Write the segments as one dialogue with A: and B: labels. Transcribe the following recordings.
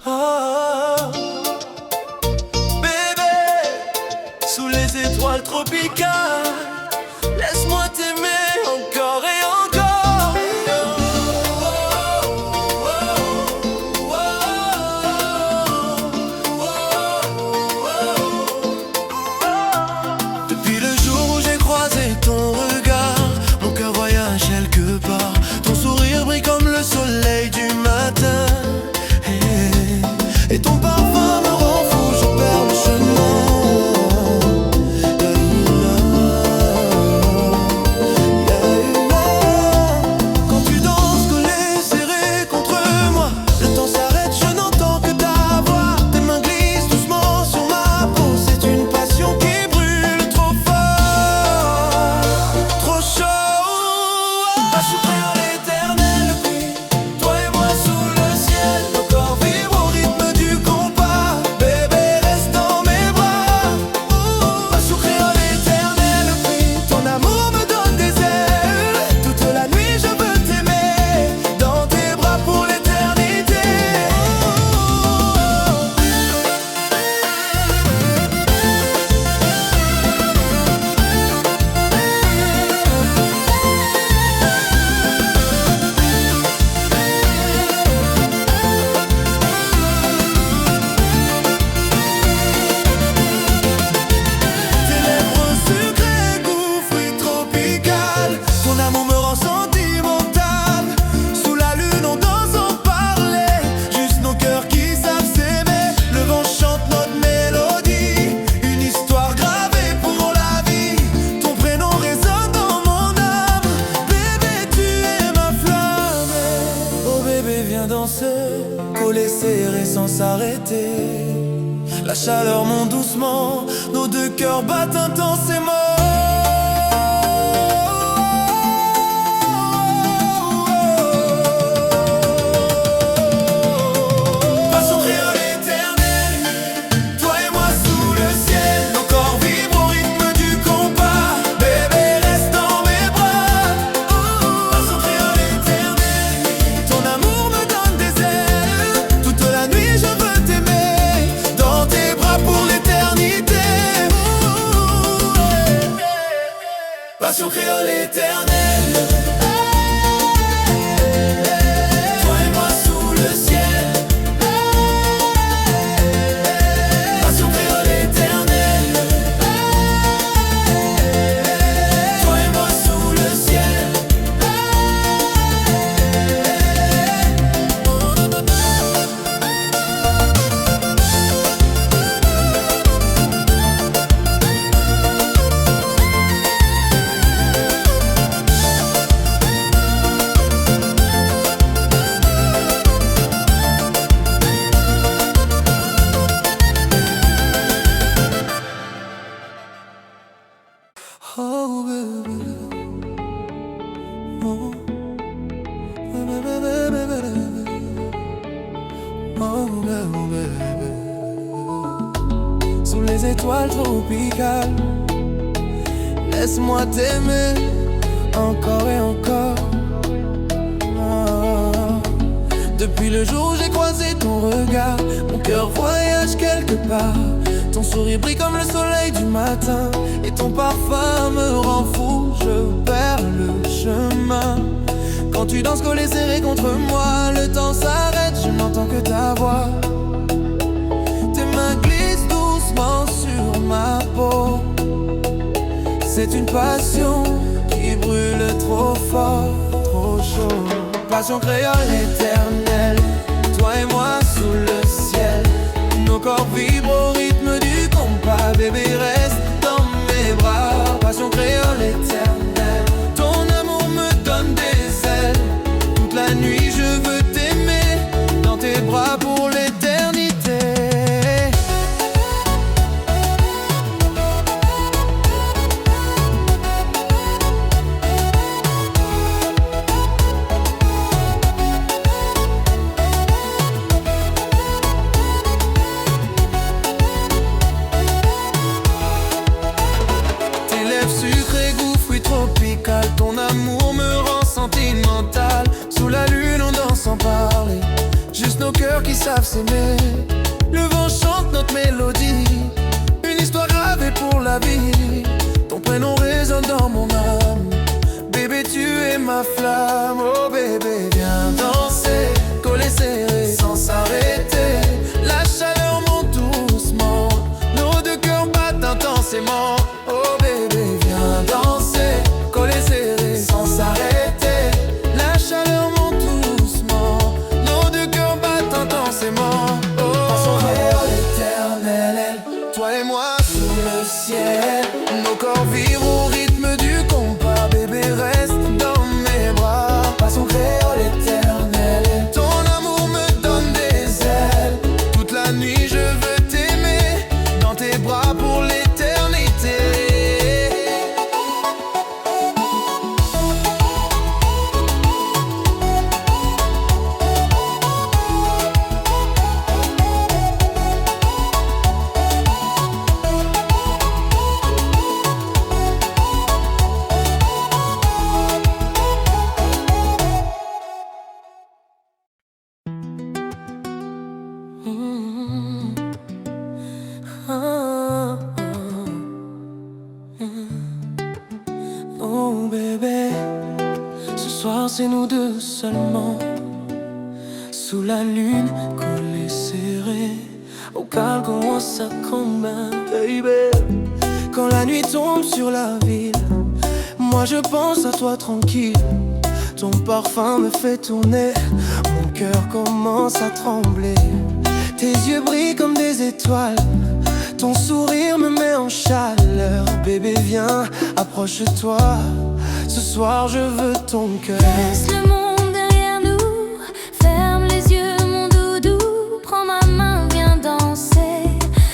A: Oh, bébé, sous les étoiles tropicales, laisse-moi t'aimer encore et encore. Depuis le jour où j'ai croisé ton regard, mon cœur voyage quelque part. Ton sourire brille comme le soleil du matin. Et ton parfum me rend fou, je perds le chemin. Quand tu danses, collé, serré contre moi, le temps s'arrête, je n'entends que ta voix. Tes mains glissent doucement sur ma peau, c'est une passion qui brûle trop fort, trop chaud. Passion à l'éternel, puis toi et moi sous le ciel, nos corps vibrent au rythme du compas. Bébé, reste dans mes bras. Passion créole éternelle, puis ton amour me donne des ailes. Toute la nuit je veux t'aimer, dans tes bras pour l'éternité. Tes lèvres sucrées, goût fruit tropical. Ton amour me rend sentimental. Sous la lune on danse en parler, juste nos cœurs qui savent s'aimer. Le vent chante notre mélodie, une histoire gravée pour la vie. Ton prénom résonne dans mon âme. Bébé, tu es ma flamme. Oh bébé, viens danser, collé serré sans s'arrêter. La chaleur monte doucement, nos deux cœurs battent intensément. Passion créole éternelle, toi et moi sous le ciel, nos corps vibrent au rythme du compas. Bébé, reste dans mes bras. Passion créole éternelle, ton amour me donne des ailes. Toute la nuit je veux t'aimer, dans tes bras pour l'éternité. Passion créole éternelle, toi et moi sous le ciel. Passion créole éternelle, toi et moi sous le ciel. Oh baby, oh baby, oh baby. Sous les étoiles tropicales, laisse-moi t'aimer encore et encore. Oh. Depuis le jour où j'ai croisé ton regard, mon cœur voyage quelque part. Ton sourire brille comme le soleil du matin, et ton parfum me rend fou, je perds le chemin. Quand tu danses collé serré contre moi, le temps s'arrête, je n'entends que ta voix. Tes mains glissent doucement sur ma peau, c'est une passion qui brûle trop fort, trop chaud. Passion créole éternelle, toi et moi sous le ciel, nos corps vibrent au rythme du compas. Bébé, reste dans mes bras. Passion créole éternelle, ton amour me donne des ailes. Toute la nuit je veux t'aimer, dans tes bras pour l'éternité. savent s'aimer. Le vent chante notre mélodie, une histoire gravée pour la vie. Ton prénom résonne dans mon âme. Bébé, tu es ma flamme. Oh bébé, viens danser, collé serré sans s'arrêter. La chaleur monte doucement, nos deux cœurs battent intensément. Oh bébé, viens danser, collé serré sans s'arrêter. La chaleur monte doucement, nos deux cœurs battent intensément. Oh, passons créole éternel, toi et moi sous le ciel. Nos corps vivent au rythme du compas. Bébé, reste dans mes bras. Passons créole éternel, ton amour me donne des ailes. Toute la nuit je veux t'aimer, dans tes bras pour l'éternité. Oh bébé, ce soir c'est nous deux seulement, sous la lune, collés serrés, au calme on ça combat. Baby, quand la nuit tombe sur la ville, moi je pense à toi tranquille. Ton parfum me fait tourner, mon cœur commence à trembler. Tes yeux brillent comme des étoiles, ton sourire me met en chaleur. Bébé, viens, approche-toi, ce soir je veux ton cœur.
B: Laisse le monde derrière nous, ferme les yeux mon doudou. Prends ma main, viens danser,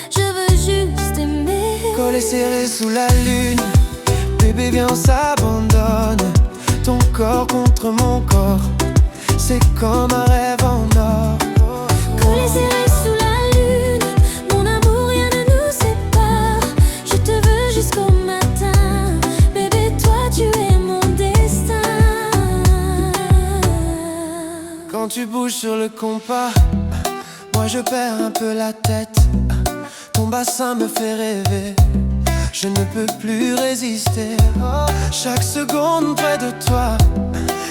B: je veux juste aimer.
A: Collé serré sous la lune, bébé, viens, on s'abandonne. Ton corps contre mon corps, c'est comme un rêve en or.
B: Collé serré sous la lune, mon amour, rien ne nous sépare. Je te veux jusqu'au matin, bébé, toi tu es mon destin.
A: Quand tu bouges sur le compas, moi je perds un peu la tête. Ton bassin me fait rêver, je ne peux plus résister. Chaque seconde près de toi,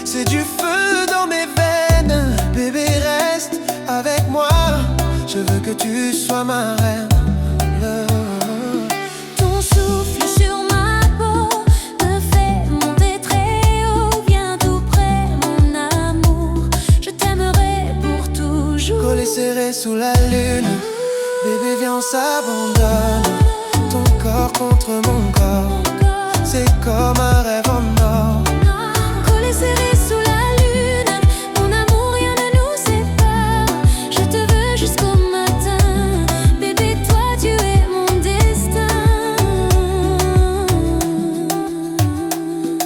A: c'est du feu dans mes veines. Bébé, reste avec moi, je veux que tu sois ma reine.
B: Ton souffle sur ma peau me fait monter très haut. Viens tout près mon amour, je t'aimerai pour toujours.
A: Collé serré sous la lune, bébé, viens, on s'abandonne. Ton corps contre mon corps, c'est comme un rêve en or.
B: Collé serré sous la lune, mon amour, rien ne nous sépare. Je te veux jusqu'au matin, bébé, toi tu es mon destin.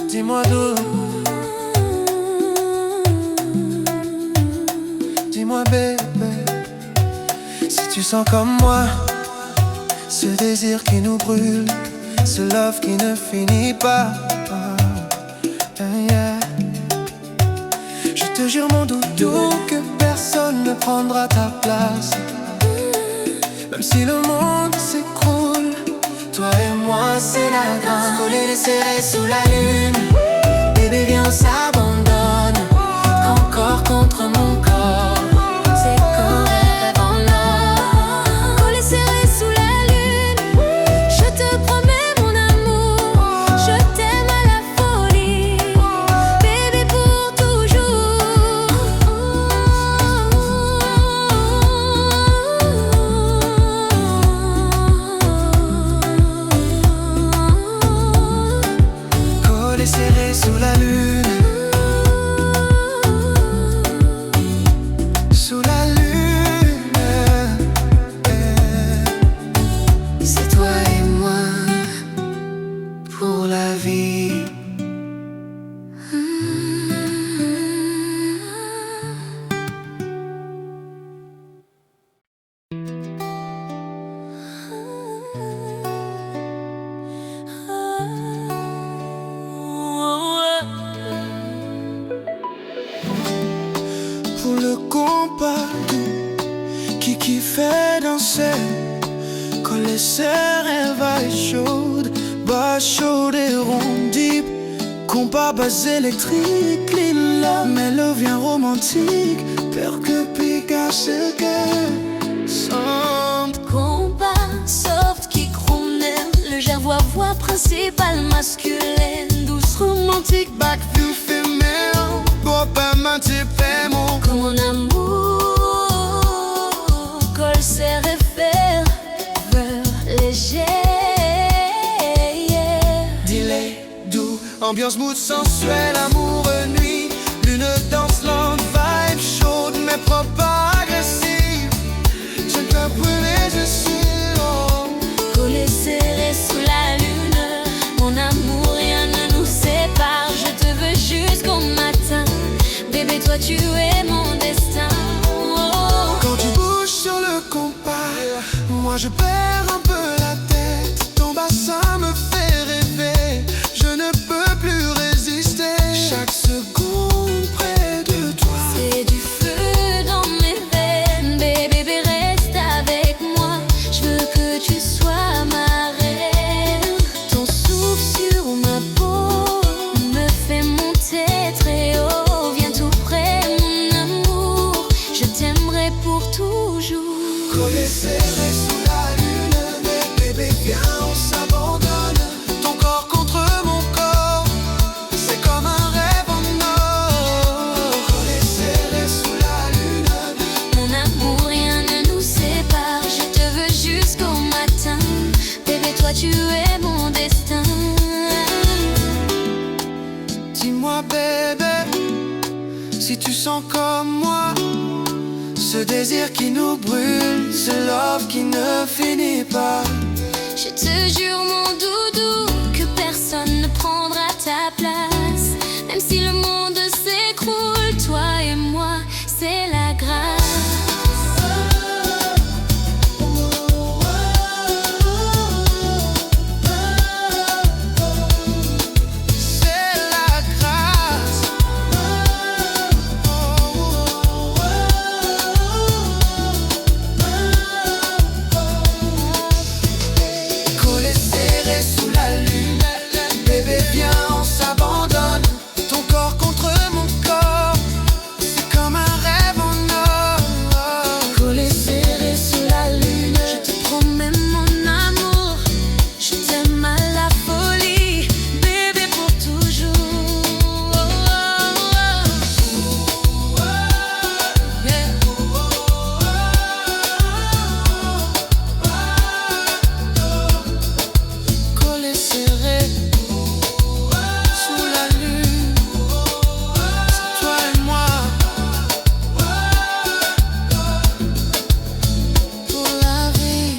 A: Dis-moi d'où, dis-moi bébé, si tu sens comme moi ce désir qui nous brûle, ce love qui ne finit pas. Yeah. Je te jure mon doudou que personne ne prendra ta place. Même si le monde s'écroule, toi et moi c'est la grâce. Collés serrés sous la lune, bébé, viens, on s'abandonne. Ton corps contre mon corps, c'est comme un rêve en or.
B: Collé serré sous la lune, je te promets mon amour, je t'aime à la folie, bébé, pour toujours.
A: Collés serrés sous la lune, qui fait danser. Coller serré, va chaude, bas chaude et ronde deep. Compas bas électrique, clean la mélodie romantique. Perque Picasso que son
B: compas soft qui chrome le gervois principale masculine. Douce
A: romantique, backview femelle. Beau pas mentir, mon
B: comme mon amour. Col serré, fer, léger.
A: Delay, doux, ambiance mood sensuelle, amour nuit. Lune danse lente, vibe chaude, mais pas agressive. Je te brûler, je suis long.
B: Collé serré sous la lune, mon amour, rien ne nous sépare. Je te veux jusqu'au matin. Bébé, toi tu es mon destin. Oh.
A: Quand tu bouges sur le compas, moi je perds un peu la tête. Ton bassin me fait rêver, je ne peux plus résister. Chaque seconde près de toi,
B: c'est du feu dans mes veines. Bébé, reste avec moi. Je veux que tu sois ma reine. Ton souffle sur ma peau me fait monter très haut. Viens tout près, mon amour. Je t'aimerai pour toujours.
A: collé serré sous la lune, bébé viens on s'abandonne. Ton corps contre mon corps, c'est comme un rêve en or. Collé serré sous la lune,
B: Mon amour, rien ne nous sépare. Je te veux jusqu'au matin. Bébé, toi tu es mon destin.
A: dis-moi bébé, si tu sens comme moi ce désir qui nous brûle, ce love qui ne finit pas.
B: Je te jure mon doudou que personne ne prendra ta place. Même si le monde s'écroule, toi et moi, c'est la grâce.
A: C'est la grâce. Collé serré sous la lune, bébé viens on s'abandonne. Ton corps contre mon corps, c'est comme un rêve en or.
B: Collé serré sous la lune, je te promets mon amour. Je t'aime à la folie, bébé pour toujours.
A: Collé serré sous la lune, c'est toi et moi pour la vie.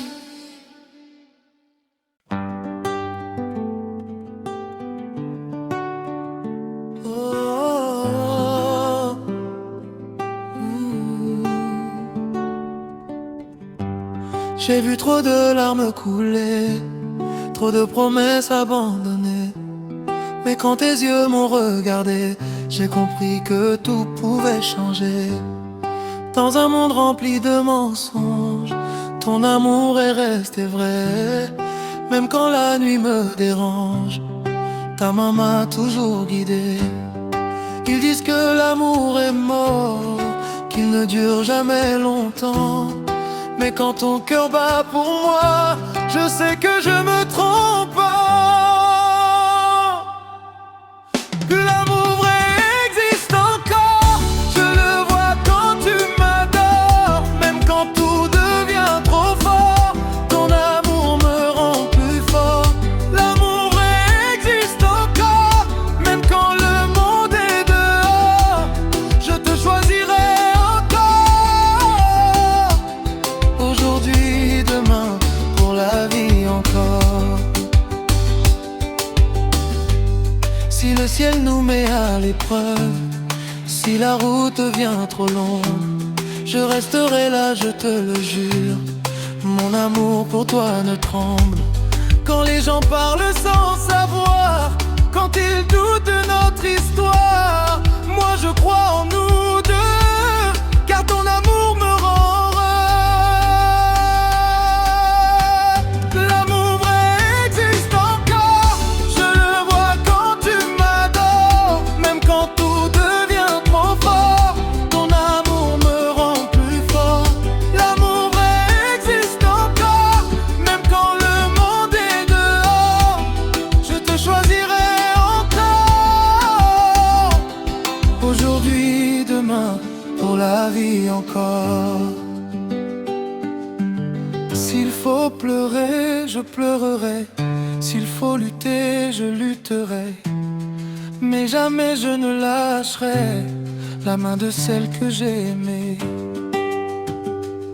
A: Oh, j'ai vu trop de larmes couler, trop de promesses abandonnées. Mais quand tes yeux m'ont regardé, j'ai compris que tout pouvait changer. Dans un monde rempli de mensonges, ton amour est resté vrai. Même quand la nuit me dérange, ta main m'a toujours guidé. Ils disent que l'amour est mort, qu'il ne dure jamais longtemps. Mais quand ton cœur bat pour moi, je sais que je me trompe pas. L'amour vrai existe encore, je le vois quand tu m'adores. Même quand tout devient trop fort, ton amour me rend plus fort. L'amour vrai existe encore, même quand le monde est dehors. Je te choisirai encore, aujourd'hui, demain, pour la vie encore. Si le ciel nous met à l'épreuve, si la route devient trop longue, je resterai là, je te le jure. Mon amour pour toi ne tremble. Quand les gens parlent sans savoir, quand ils doutent de notre histoire, moi je crois en nous deux, car ton amour me rend heureux. faut pleurer, je pleurerai. S'il faut lutter, je lutterai. Mais jamais je ne lâcherai la main de celle que j'ai aimée.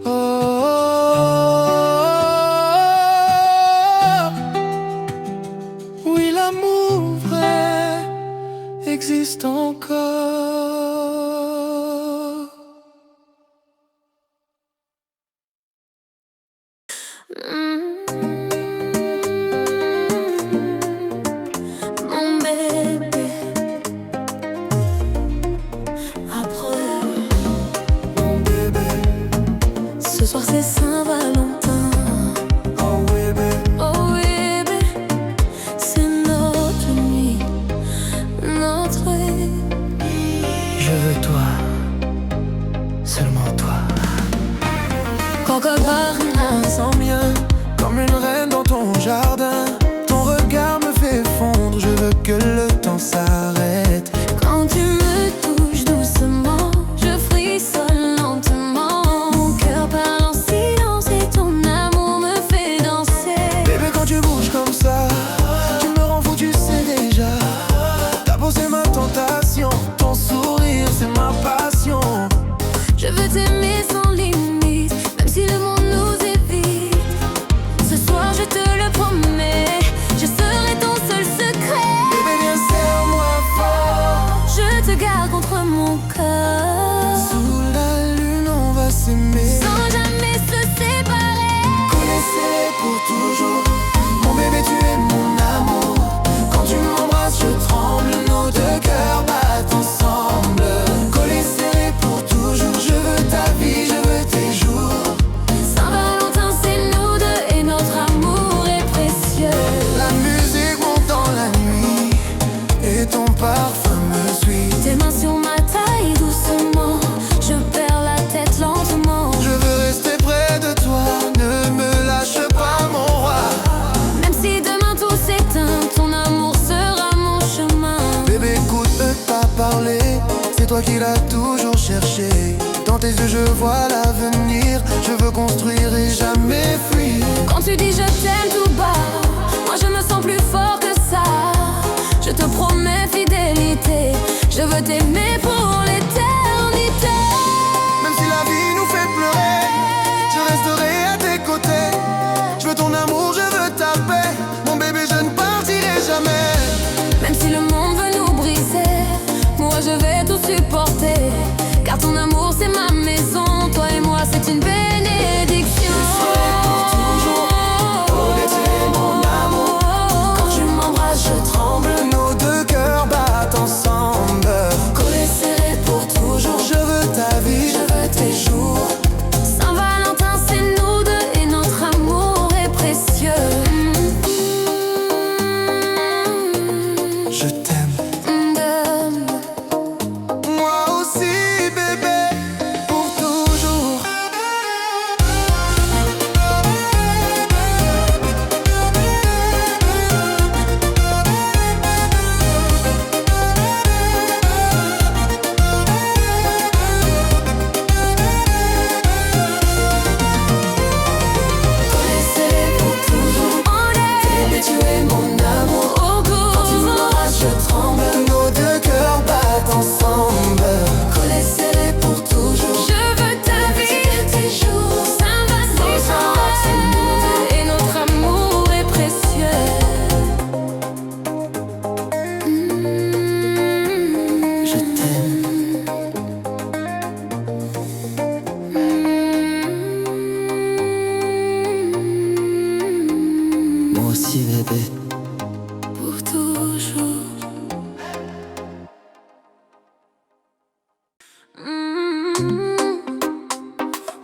A: Oh, oh, oh. Oui, l'amour vrai existe encore.
B: Mon bébé, après
A: Mon bébé,
B: ce soir c'est Saint-Valentin.
A: oh bébé,
B: Oh bébé, c'est notre nuit, notre nuit.
A: je veux toi, seulement toi.
B: Coca-Cola,
A: Sens bien comme une reine dans ton jardin. Ton regard me fait fondre, je veux que le temps s'arrête.
B: quand tu me touches doucement, je frissonne lentement. Mon cœur parle en silence et ton amour me fait danser.
A: Bébé, quand tu bouges comme ça, tu me rends fou, tu sais déjà. Ta peau c'est ma tentation, ton sourire c'est ma passion.
B: Je veux t'aimer sans limite, même si le monde nous évite. Ce soir je te le promets, je serai ton seul secret.
A: Bébé, viens serre-moi fort.
B: Je te garde contre mon cœur,
A: Sous la lune on va s'aimer,
B: sans jamais se séparer.
A: connaissez pour toujours. Mon bébé, tu es mon amour. Quand tu m'embrasses je tremble, nos deux cœurs battent ensemble. Collés serrés pour toujours, je veux ta vie, je veux tes jours.
B: Saint-Valentin c'est nous deux et notre amour est précieux.
A: La musique monte dans la nuit et ton parfum me suit.
B: Tes mains sur ma taille doucement, je perds la tête lentement.
A: Je veux rester près de toi, ne me lâche pas mon roi.
B: Même si demain tout s'éteint, ton amour sera mon chemin.
A: Bébé, écoute, ne pas parler, c'est toi qui l'as toujours cherché. Dans tes yeux je vois l'avenir, je veux construire et jamais fuir.
B: Quand tu dis je t'aime tout bas, moi je me sens plus fort que ça. Je te promets fidélité, je veux t'aimer pour l'éternité.
A: Même si la vie nous fait pleurer, je resterai à tes côtés. Je veux ton amour, je veux ta paix. Mon bébé, je ne partirai jamais.
B: Même si le monde veut nous briser, moi je vais tout supporter. Car ton amour c'est ma maison, toi et moi c'est une bénédiction.
A: Mon amour,
B: Quand tu m'embrasses je tremble,
A: nos deux cœurs battent ensemble.
B: collés serrés pour toujours.
A: Je veux ta vie,
B: Je veux tes jours. Saint-Valentin c'est nous deux et notre amour est précieux.
A: je t'aime. Moi aussi, bébé, pour toujours.
B: Collés serrés pour toujours. Bébé tu es mon amour. Quand tu m'embrasses je tremble.
A: Nos deux cœurs battent ensemble.
B: Collés serrés pour toujours. Je veux ta vie, tes jours. Saint-Valentin, c'est nous deux et notre amour est précieux.
A: Je t'aime. Moi aussi, bébé.
B: Pour toujours.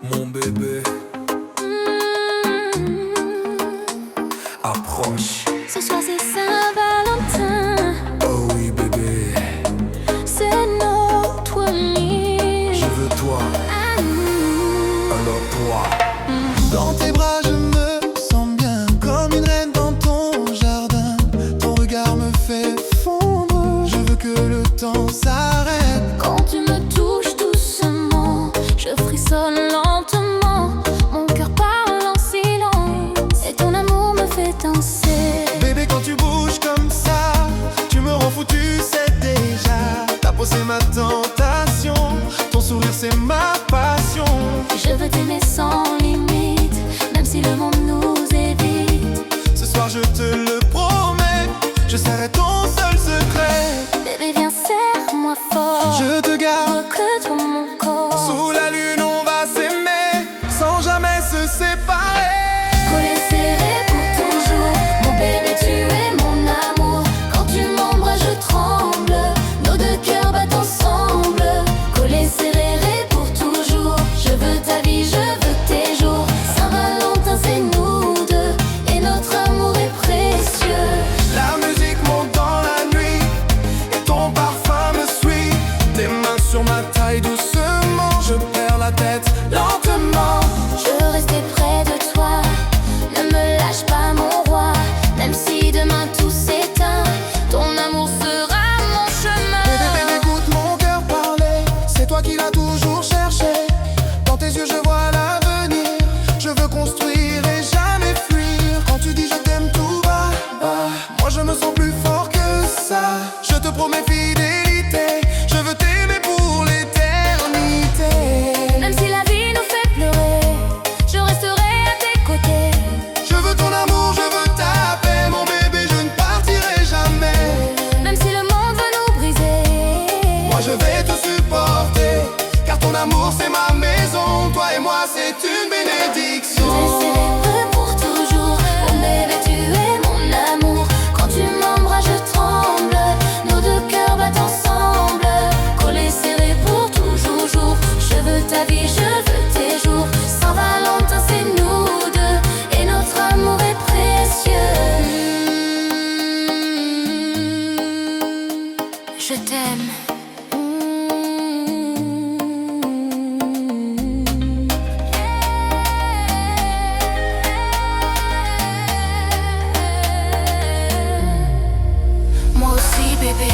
A: Mon bébé, approche.
B: Ce soir c'est Saint-Valentin,
A: Oh oui, bébé,
B: c'est notre nuit.
A: je veux toi,
B: Ah,
A: alors toi. Dans tes bras, je me sens bien, comme une reine dans ton jardin. Ton regard me fait fondre, je veux que le temps s'arrête.
B: Quand tu me touches doucement, je frissonne lentement. Mon cœur parle en silence.
A: je serai ton seul secret.
B: Bébé, viens, serre-moi fort.
A: Je te garde
B: que dans mon corps.
A: sous la lune, on va s'aimer sans jamais se séparer.
B: Collé serré pour toujours. Mon bébé, tu es mon amour. Quand tu m'embrasses, je tremble. Nos deux cœurs battent ensemble. Collé serré pour toujours. Je veux ta vie, je veux tes jours. Saint-Valentin, c'est nous deux. Et notre amour est précieux.
A: La musique monte dans la nuit et ton parfum me suit. Tes mains sur ma taille doucement, je perds la tête lentement.
B: Je veux rester près de toi. Ne me lâche pas, mon roi. Même si demain tout s'éteint, ton amour sera mon chemin.
A: Bébé, écoute mon cœur parler. C'est toi qui l'as toujours cherché. Dans tes yeux je vois l'avenir. Je veux construire et jamais fuir. Quand tu dis je t'aime tout bas, moi je me sens plus fort que ça. Je te promets fidélité. Je veux t'aimer pour l'éternité.
B: Même si la vie nous fait pleurer, je resterai à tes côtés.
A: Je veux ton amour, je veux ta paix. Mon bébé, je ne partirai jamais.
B: Même si le monde veut nous briser,
A: Moi je vais te supporter. Car ton amour c'est ma maison. Toi et moi c'est une bénédiction.
B: je serai pour toujours. Mon bébé, tu es mon amour. Quand tu m'embrasses, je tremble. Nos deux cœurs battent ensemble. Collés serrés pour toujours. Je veux ta vie, je veux tes jours. Saint-Valentin, c'est nous deux. Et notre amour est précieux. Je t'aime. Moi aussi, bébé.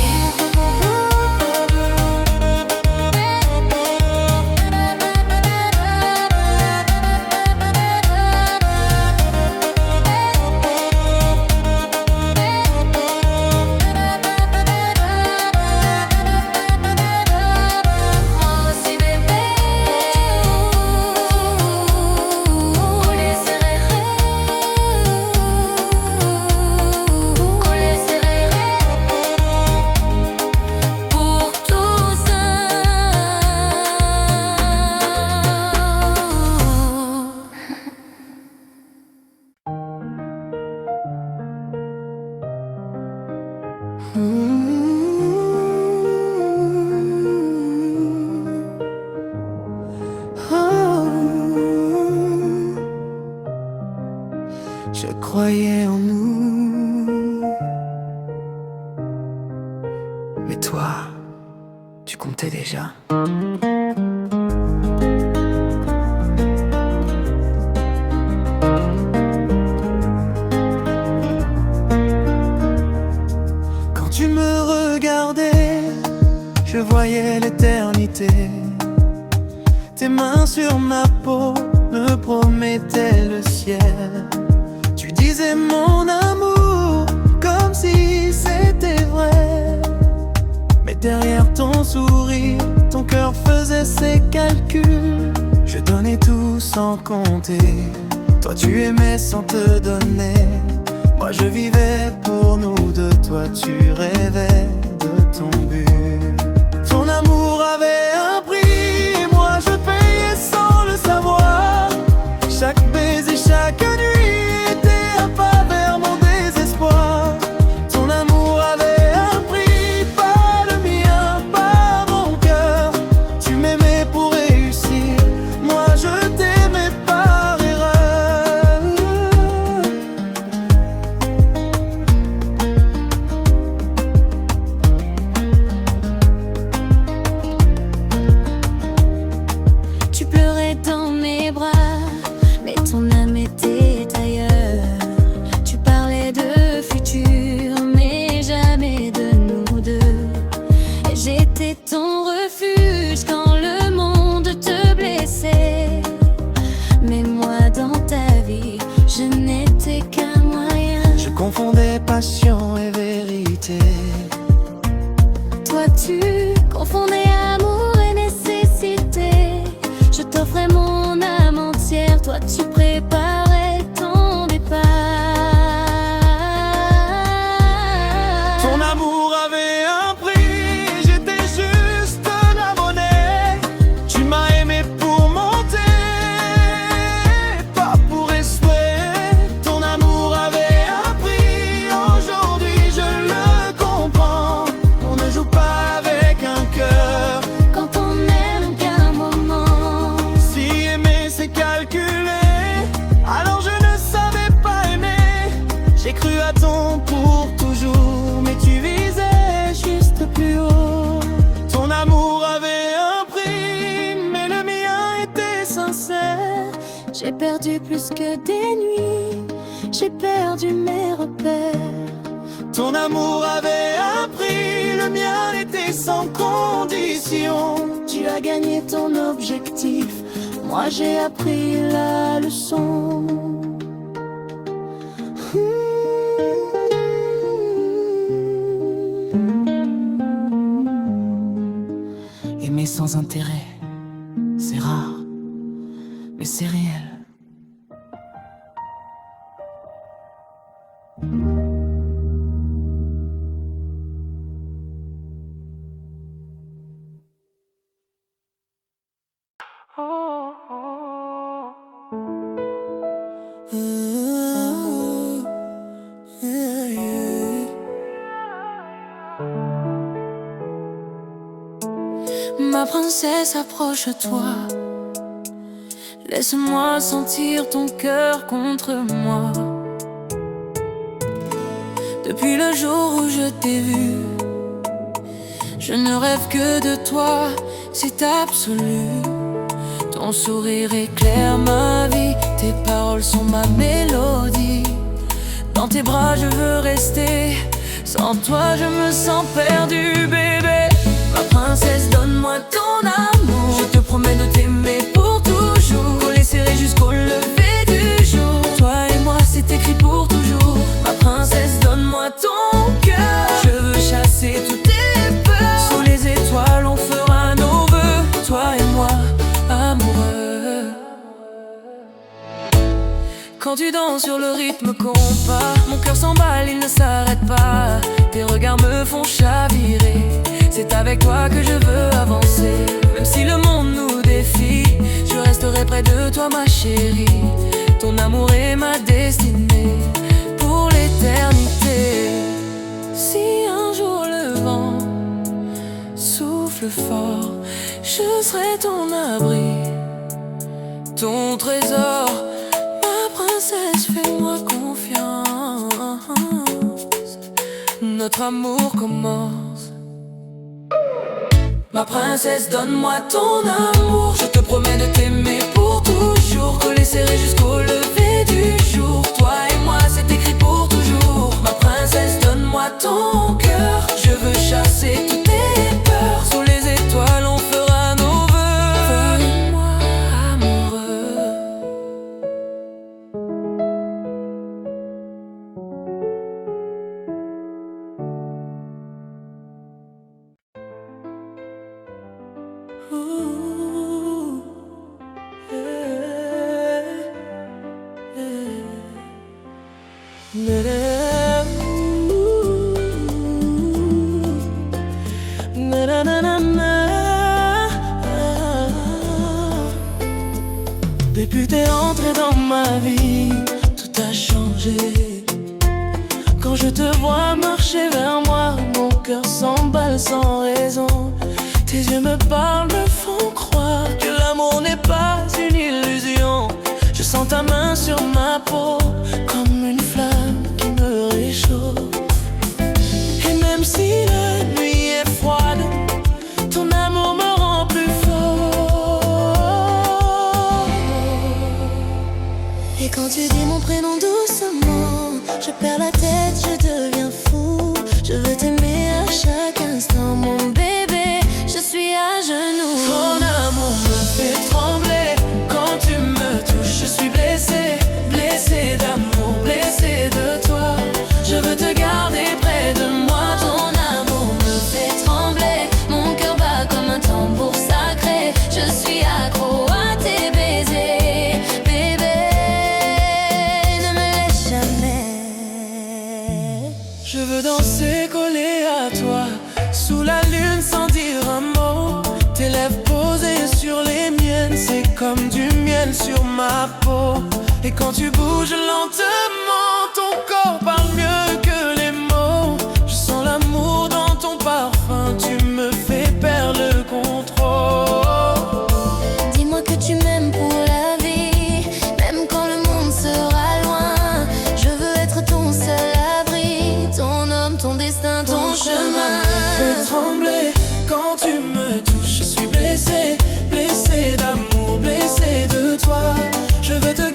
B: Moi aussi, bébé. Collé serré. Collé serré. Pour tous
A: Je croyais en nous, mais toi, tu comptais déjà. Quand tu me regardais, je voyais l'éternité. Tes mains sur ma peau me promettaient le ciel. Tu disais mon amour comme si c'était vrai. Mais derrière ton sourire, ton cœur faisait ses calculs. Je donnais tout sans compter. Toi tu aimais sans te donner. Moi je vivais pour nous deux. Toi tu rêvais de ton but. Ton amour avait un prix. Moi je payais sans le savoir. Chaque baiser, chaque nuit était un pas vers mon désespoir. Ton amour avait un prix, pas le mien, pas mon cœur. Tu m'aimais pour réussir, moi je t'aimais par erreur.
B: Tu pleurais dans mes bras, mais ton âme était ailleurs. Tu parlais de futur, mais jamais de nous deux. Et j'étais ton refuge quand le monde te blessait. Mais moi dans ta vie, je n'étais qu'un moyen.
A: Je confondais passion et vérité.
B: Toi tu confondais amour et nécessité. Je t'offrais mon âme entière, toi tu préparais ton départ. J'ai perdu plus que des nuits, j'ai perdu mes repères.
A: Ton amour avait appris, le mien était sans condition.
B: Tu as gagné ton objectif, moi j'ai appris la leçon.
A: Aimer sans intérêt, c'est rare, mais c'est réel.
B: Ma princesse, approche-toi. Laisse-moi sentir ton cœur contre moi. Depuis le jour où je t'ai vu, je ne rêve que de toi, c'est absolu. Ton sourire éclaire ma vie, tes paroles sont ma mélodie. Dans tes bras je veux rester, sans toi je me sens perdu, bébé. Ma princesse, donne-moi ton amour. Je te promets de t'aimer pour toujours, collé serré jusqu'au lever du jour. Toi et moi c'est écrit pour toujours. Ma princesse, donne-moi ton cœur. Je veux chasser toutes tes peurs. Sous les étoiles on fera nos vœux, toi et moi amoureux. Quand tu danses sur le rythme compas, mon cœur s'emballe, il ne s'arrête pas. Tes regards me font chavirer, c'est avec toi que je veux avancer. Même si le monde nous défie, je resterai près de toi ma chérie. Ton amour est ma destinée pour l'éternité. Si un jour le vent souffle fort, je serai ton abri, ton trésor. Ma princesse, fais-moi confiance, notre amour commence. Ma princesse, donne-moi ton amour. Je te promets de t'aimer pour toujours, collé serré jusqu'au lever du jour. Toi et moi c'est écrit pour toujours. Ma princesse, donne-moi ton cœur. Je veux chasser toutes tes peurs. Sous les étoiles on fera nos vœux. Fais-moi amoureux.
A: Depuis t'es entré dans ma vie, tout a changé. Quand je te vois marcher vers moi, mon cœur s'emballe sans raison. Tes yeux me parlent, me font croire que l'amour n'est pas une illusion. Je sens ta main sur ma peau, comme une flamme qui me réchauffe. Et même si la nuit est froide, ton amour me rend plus fort.
B: Et quand tu dis mon prénom doucement, je perds la tête, je deviens fou. Je veux t'aimer à chaque instant, mon bébé, je suis à genoux.
A: Ton amour me fait trembler, quand tu me touches je suis blessé. Blessé d'amour, blessé de toi. Je veux te garder près de moi.
B: Ton amour me fait trembler, mon cœur bat comme un tambour sacré. Je suis accro à tes baisers, bébé, ne me laisse jamais.
A: Je veux danser collé à toi, sous la lune sans dire un mot. Tes lèvres posées sur les miennes, c'est comme du miel sur ma peau. Et quand tu bouges lentement, ton corps parle mieux que les mots. Je sens l'amour dans ton parfum, tu me fais perdre le contrôle.
B: Dis-moi que tu m'aimes pour la vie, même quand le monde sera loin. Je veux être ton seul abri, ton homme, ton destin, ton chemin.
A: Fais trembler quand tu me touches, je suis blessé. Blessé d'amour, blessé de toi. Je veux te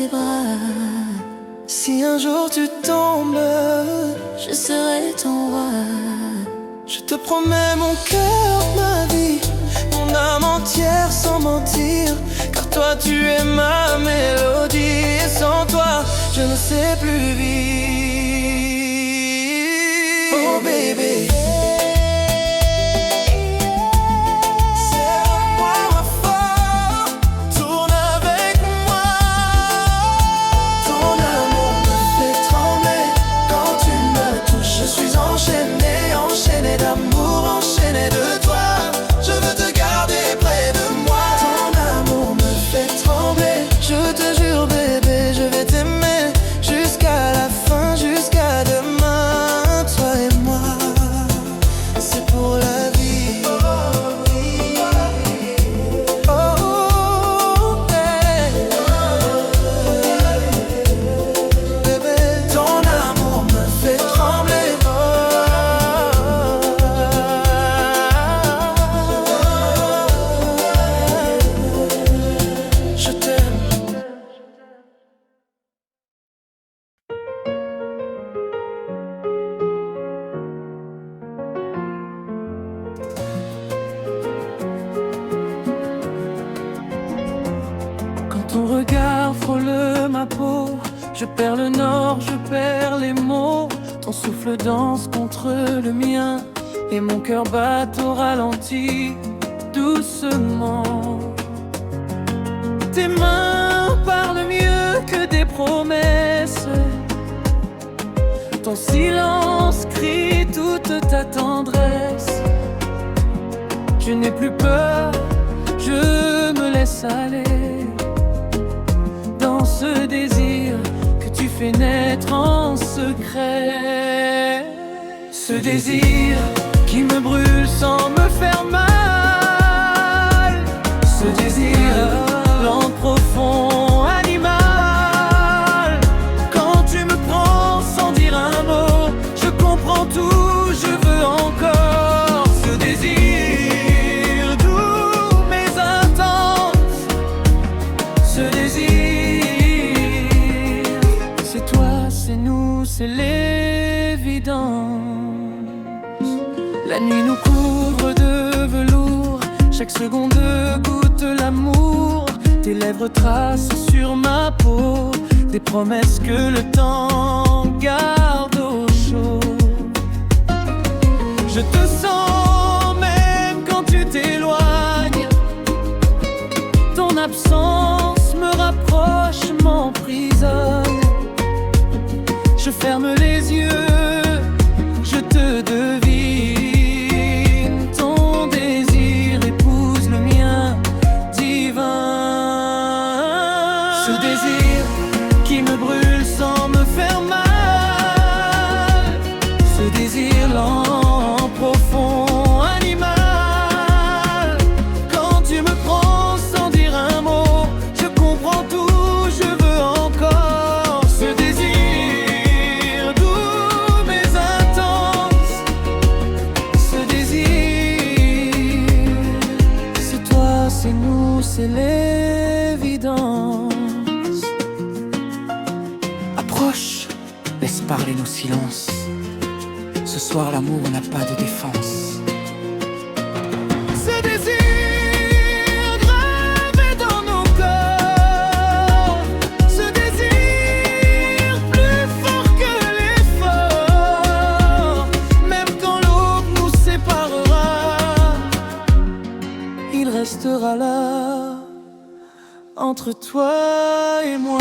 B: tes bras.
A: Si un jour tu tombes,
B: je serai ton roi.
A: Je te promets mon cœur, ma vie, mon âme entière sans mentir. Car toi tu es ma mélodie, et sans toi je ne sais plus vivre. Oh bébé, enchaîné d'amour, enchaîné de toi. Je veux te garder près de moi. Ton amour me fait trembler. Je te jure bébé, je vais t'aimer jusqu'à la fin, jusqu'à demain. Toi et moi, c'est pour la vie. Oh, hey. Bébé, ton amour me fait trembler. Ton regard frôle ma peau, je perds le nord, je perds les mots. Ton souffle danse contre le mien et mon cœur bat au ralenti, doucement. Tes mains parlent mieux que des promesses. Ton silence crie toute ta tendresse. Je n'ai plus peur, je me laisse aller dans ce désir que tu fais naître en secret. Ce désir qui me brûle sans me faire mal. Ce désir lent, profond, animal. Quand tu me prends sans dire un mot, je comprends tout, je veux encore. Ce désir doux mais intense. Ce désir, c'est toi, c'est nous, c'est l'évidence. La nuit nous couvre de velours, chaque seconde goûte l'amour. Tes lèvres tracent sur ma peau des promesses que le temps garde au chaud. Je te sens même quand tu t'éloignes. Ton absence me rapproche, m'emprisonne. Je ferme les yeux, je te devine. Ton désir épouse le mien, divin. Ce désir qui me brûle sans me faire mal. Ce désir lent, profond, animal. Quand tu me prends sans dire un mot, je comprends tout, je veux encore. Ce désir doux mais intense. Ce désir, c'est toi, c'est nous, c'est l'évidence. Approche, laisse parler nos silences. Ce soir l'amour n'a pas de défense. Ce désir gravé dans nos corps. Ce désir plus fort que l'effort. Même quand l'aube nous séparera, il restera là entre toi et moi.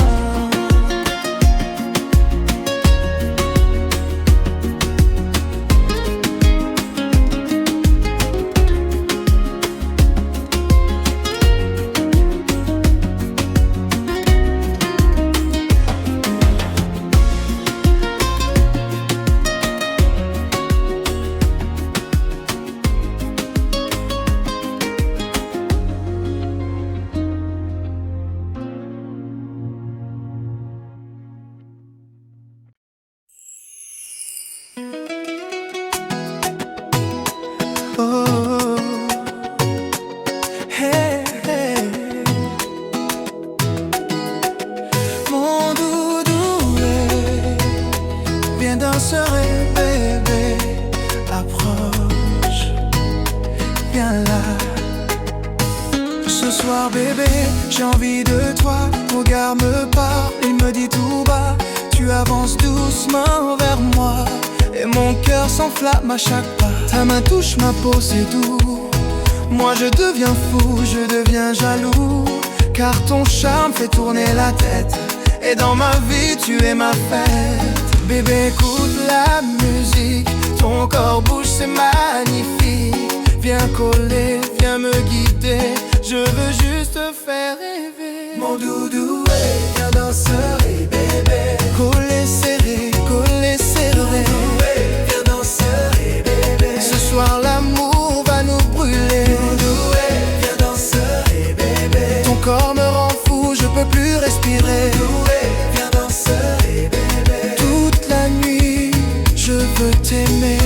A: Oh, hey, hey. Mon Ce soir bébé, j'ai envie de toi. Ton regard me parle, il me dit tout bas. Tu avances doucement vers moi et mon cœur s'enflamme à chaque pas. Ta main touche ma peau, c'est doux. Moi je deviens fou, je deviens jaloux. Car ton charme fait tourner la tête. Et dans ma vie tu es ma fête. Bébé écoute la musique. Ton corps bouge, c'est magnifique. Viens coller, viens me guider. Je veux juste te faire rêver. Mon doudou, viens danser, bébé. Coller serré, coller serré. Viens danser, bébé. Ce soir l'amour va nous brûler. Viens danser, bébé. Ton corps me rend fou, je peux plus respirer. Viens danser, bébé. Toute la nuit, je veux t'aimer.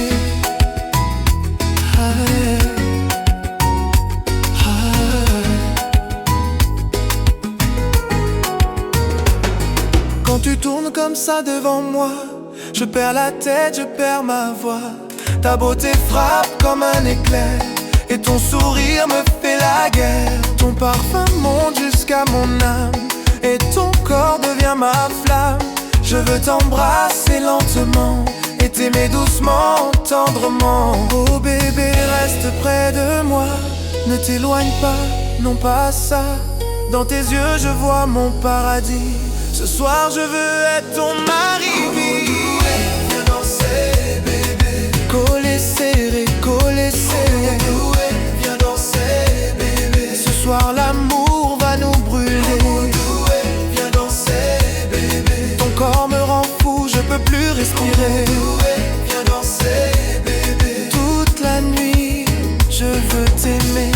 A: Quand tu tournes comme ça devant moi, je perds la tête, je perds ma voix. Ta beauté frappe comme un éclair et ton sourire me fait la guerre. Ton parfum monte jusqu'à mon âme et ton corps devient ma flamme. Je veux t'embrasser lentement et t'aimer doucement, tendrement. Oh bébé, reste près de moi, ne t'éloigne pas, non pas ça. Dans tes yeux je vois mon paradis. Ce soir je veux être ton mari. Viens danser bébé. Coller serré, coller serré. Viens danser bébé. Ce soir l'amour va nous brûler. Viens danser bébé. Ton corps me rend fou, je peux plus respirer. Viens danser bébé. Toute la nuit je veux t'aimer.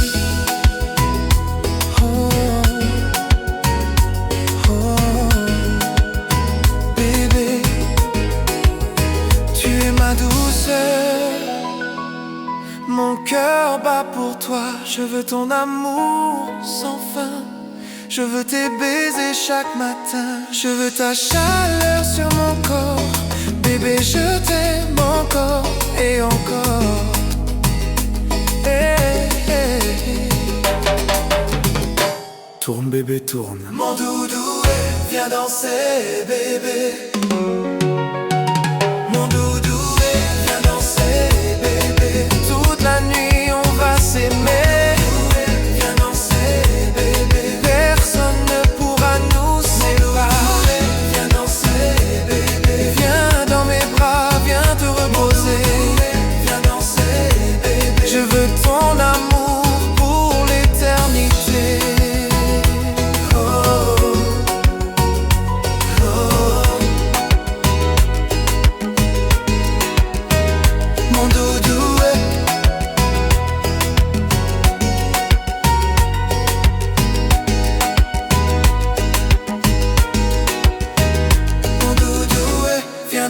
A: Mon cœur bat pour toi, je veux ton amour sans fin. Je veux tes baisers chaque matin. Je veux ta chaleur sur mon corps. Bébé, je t'aime encore et encore. Hey, hey, hey. Tourne bébé, tourne. Mon doudou, viens danser bébé. La nuit on va s'aimer. Viens danser bébé. Personne ne pourra nous séparer. Viens danser bébé. Viens dans mes bras, viens te reposer. Viens danser bébé. Je veux ton amour pour l'éternité. Oh, oh. Mon doudou.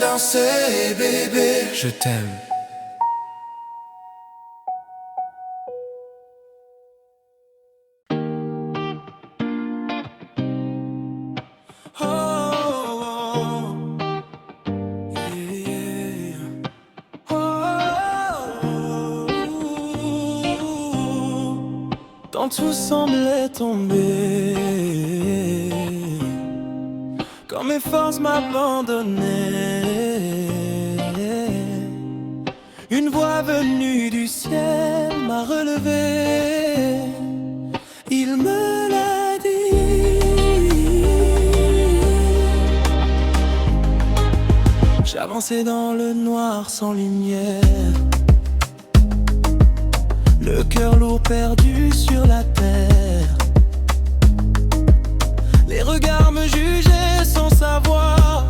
A: Danser, bébé, je t'aime. Oh, oh, yeah. Oh, quand tout semblait tomber, quand mes forces m'abandonnaient, une voix venue du ciel m'a relevé. Il me l'a dit. J'avançais dans le noir sans lumière, le cœur lourd perdu sur la terre. Les regards me jugeaient sans savoir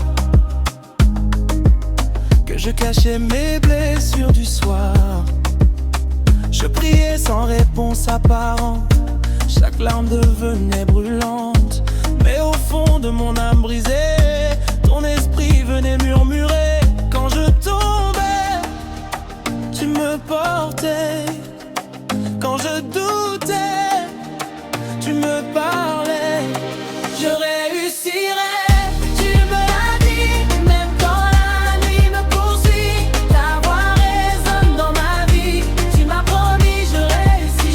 A: que je cachais mes blessures du soir. Je priais sans réponse apparente, chaque larme devenait brûlante. Mais au fond de mon âme brisée, ton esprit venait murmurer. Quand je tombais, tu me portais. Quand je doutais, tu me parlais. Je réussirais, tu me l'as dit. Même quand la nuit me poursuit, ta voix résonne dans ma vie. Tu m'as promis, je réussis,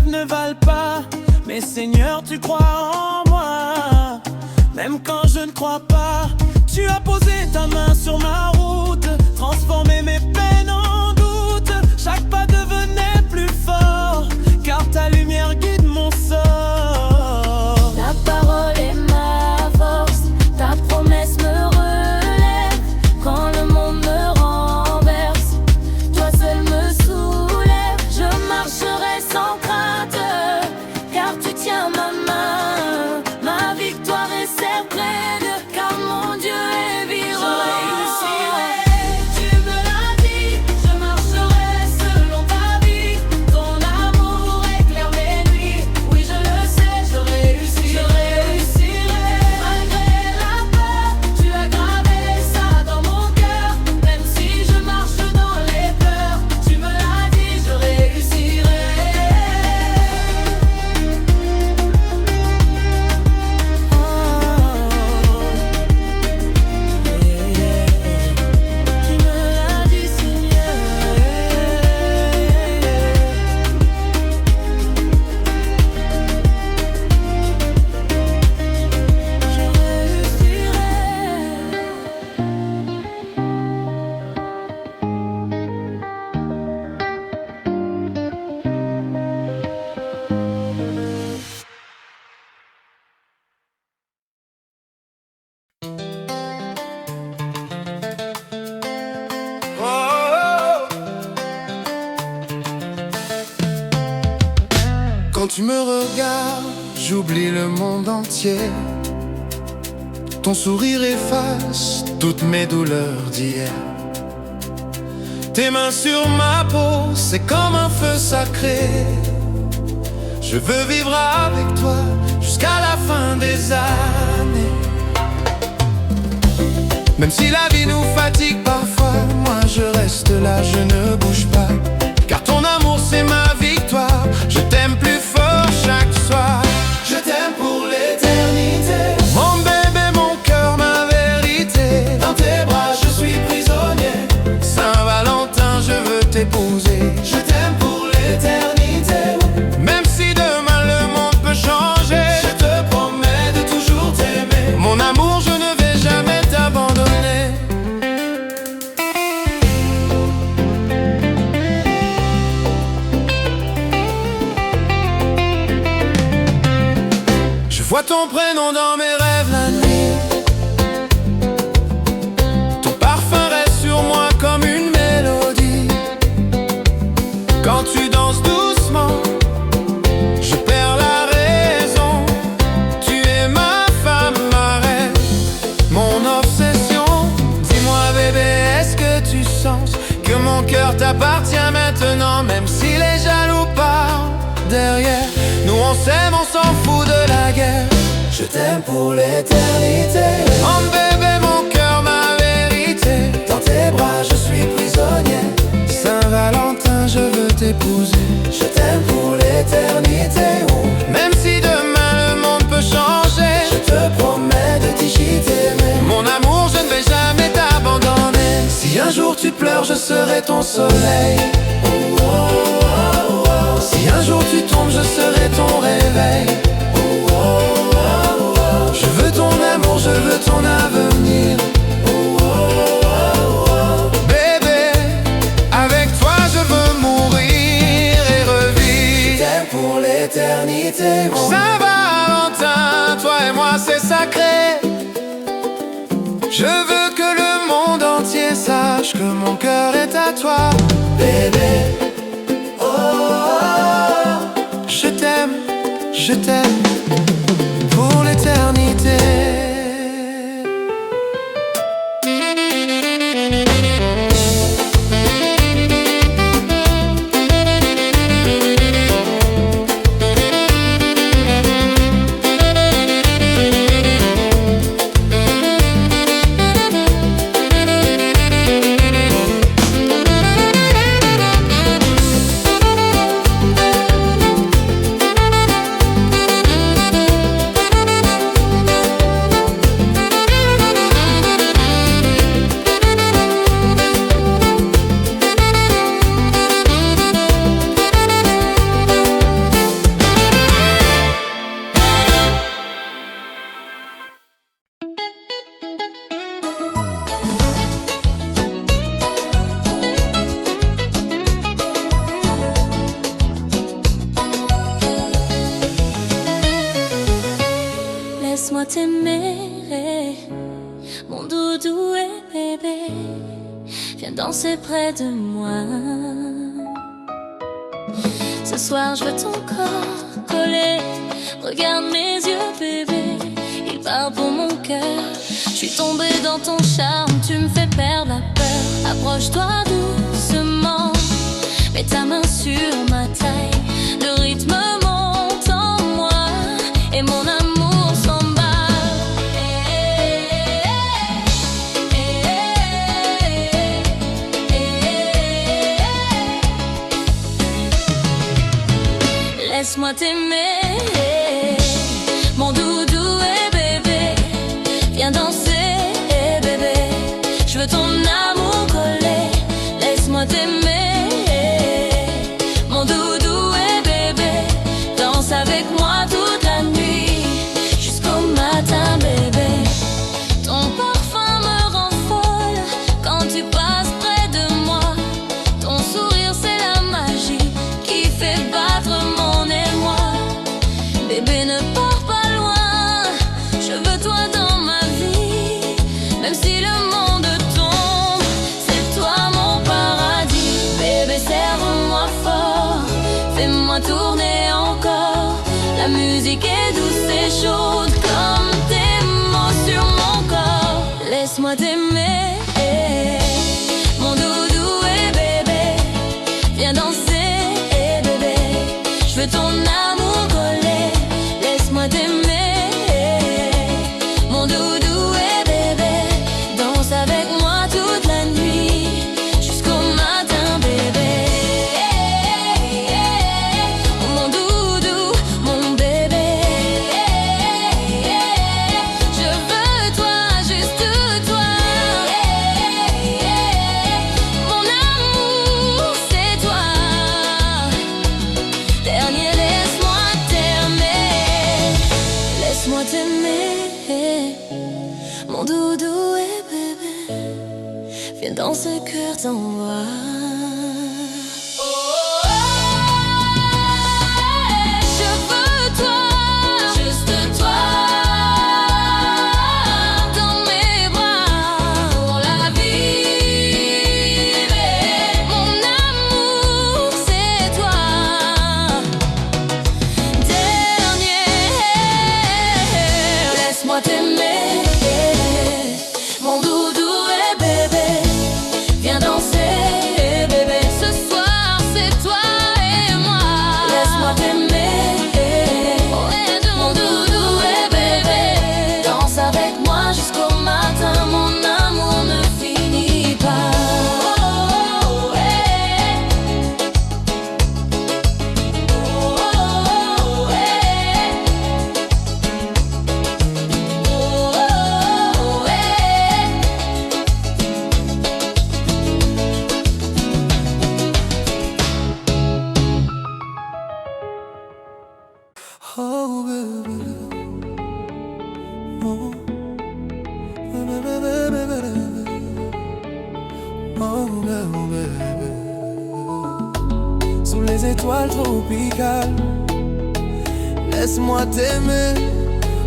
A: rêves ne valent pas. Mais Seigneur, tu crois en moi. Même quand je ne crois pas, tu as posé ta main sur ma route, transformé mes peines en doute. Chaque pas devenait plus fort, car ta lumière guide mon sort.
B: Ta parole est ma force, ta promesse me relève. Quand le monde me renverse, toi seul me soulève. Je marcherai sans crainte, car tu tiens ma main. Ma victoire est certaine, car mon Dieu est vivant. Je réussirai, tu me l'as dit. Je marcherai selon ta vie. Ton amour éclaire mes nuits. Oui, je le sais, je réussirai. Je réussirai. Malgré la peur, tu as gravé ça dans mon cœur. Même si je marche dans les peurs, tu me l'as dit, je réussirai. Tu me l'as dit, Seigneur. Je réussirai.
A: Quand tu me regardes, j'oublie le monde entier. Ton sourire efface toutes mes douleurs d'hier. Tes mains sur ma peau, c'est comme un feu sacré. Je veux vivre avec toi jusqu'à la fin des années. Même si la vie nous fatigue parfois, moi je reste là, je ne bouge pas. Car ton amour c'est ma victoire. Je t'aime plus fort chaque soir. Je t'aime pour l'éternité. Mon bébé, mon cœur, ma vérité. Dans tes bras je suis prisonnier. Saint-Valentin, je veux t'épouser. Je t'aime pour l'éternité. Même si demain le monde peut changer, je te promets de toujours t'aimer. Mon amour, je ne vais jamais t'abandonner. Je vois ton prénom dans mes rêves la nuit. Ton parfum reste sur moi comme une mélodie. Quand tu danses doucement, je perds la raison. Tu es ma femme, ma reine, mon obsession. Dis-moi bébé, est-ce que tu sens que mon cœur t'appartient maintenant? Même si les jaloux parlent derrière, nous on s'aime, on s'en fout de la guerre. Je t'aime pour l'éternité. Mon bébé, mon cœur, ma vérité. Dans tes bras je suis prisonnier. Saint-Valentin, je veux t'épouser. Je t'aime pour l'éternité. Même si demain le monde peut changer, je te promets de t'y t'aimer. Mon amour, je ne vais jamais t'abandonner. Si un jour tu pleures, je serai ton soleil. Si un jour tu tombes, je serai ton réveil. Je veux ton amour, je veux ton avenir. Bébé, avec toi je veux mourir et revivre. Je t'aime pour l'éternité. Saint-Valentin, toi et moi c'est sacré. Je veux que le monde entier sache que mon cœur est à toi. Bébé, je t'aime pour l'éternité.
B: laisse-moi t'aimer, mon doudou et bébé. Viens danser près de moi. Ce soir je veux ton corps collé. Regarde mes yeux bébé, ils parlent pour mon cœur. Je suis tombée dans ton charme, tu me fais perdre la peur. Approche-toi doucement, mets ta main sur ma taille. Le rythme monte en moi et mon amour s'emballe. Laisse-moi t'aimer, mon doudou et bébé. Viens danser, bébé. Je veux ton amour collé. Laisse-moi t'aimer, mon doudou et bébé. Danse avec moi toute la nuit, jusqu'au matin, bébé. Ton parfum me rend folle quand tu passes près de moi. Ton sourire c'est la magie qui fait battre mon émoi. Bébé ne pars pas loin, je veux toi dans ma vie. Même si le monde tombe, c'est toi mon paradis. Bébé serre-moi fort, fais-moi tourner encore. La musique est douce et chaude comme tes mots sur mon corps. Laisse-moi t'aimer, mon doudou et bébé. Viens danser, bébé. Je veux ton amour collé. Laisse-moi t'aimer, mon doudou et bébé. Danse avec moi toute la nuit, jusqu'au matin, bébé. Mon doudou, mon bébé. Je veux toi, juste toi. Mon amour, c'est toi. Dernier, laisse-moi t'aimer. Laisse-moi t'aimer, mon doudou et bébé. Viens dans ce cœur t'envoie. Je veux toi, juste toi. Dans mes bras pour la vie. Mon amour, c'est toi. Dernier, laisse-moi t'aimer, mon doudou et bébé. Viens danser, bébé. Ce soir, c'est toi et moi. Laisse-moi t'aimer, mon doudou et bébé. Danse avec moi jusqu'au matin, mon amour ne finit pas.
A: Oh baby, oh baby, sous les étoiles tropicales, laisse-moi t'aimer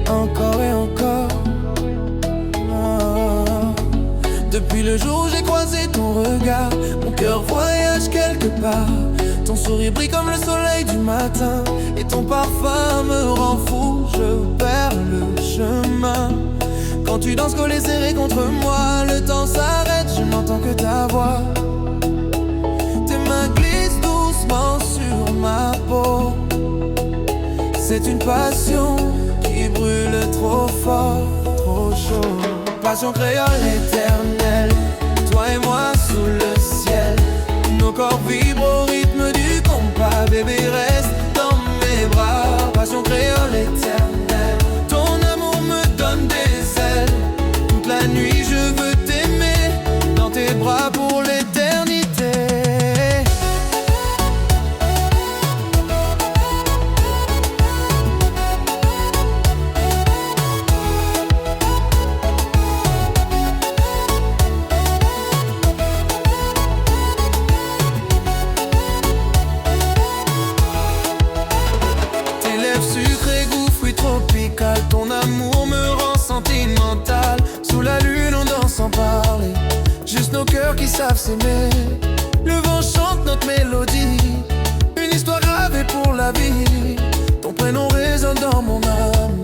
A: encore et encore. Depuis le jour où j'ai croisé ton regard, mon cœur voyage quelque part. Ton sourire brille comme le soleil du matin, et ton parfum me rend fou. Je perds le chemin quand tu danses collé serré contre moi. Le temps s'arrête, je n'entends que ta voix. Tes mains glissent doucement sur ma peau. C'est une passion qui brûle trop fort, trop chaud. Passion créole éternelle, toi et moi sous le ciel. Nos corps vibrent au rythme du compas. Bébé reste dans mes bras. Passion créole éternelle, ton amour me donne des ailes. Toute la nuit je veux t'aimer dans tes bras pour l'éternité. savent s'aimer. Le vent chante notre mélodie, une histoire gravée pour la vie. Ton prénom résonne dans mon âme,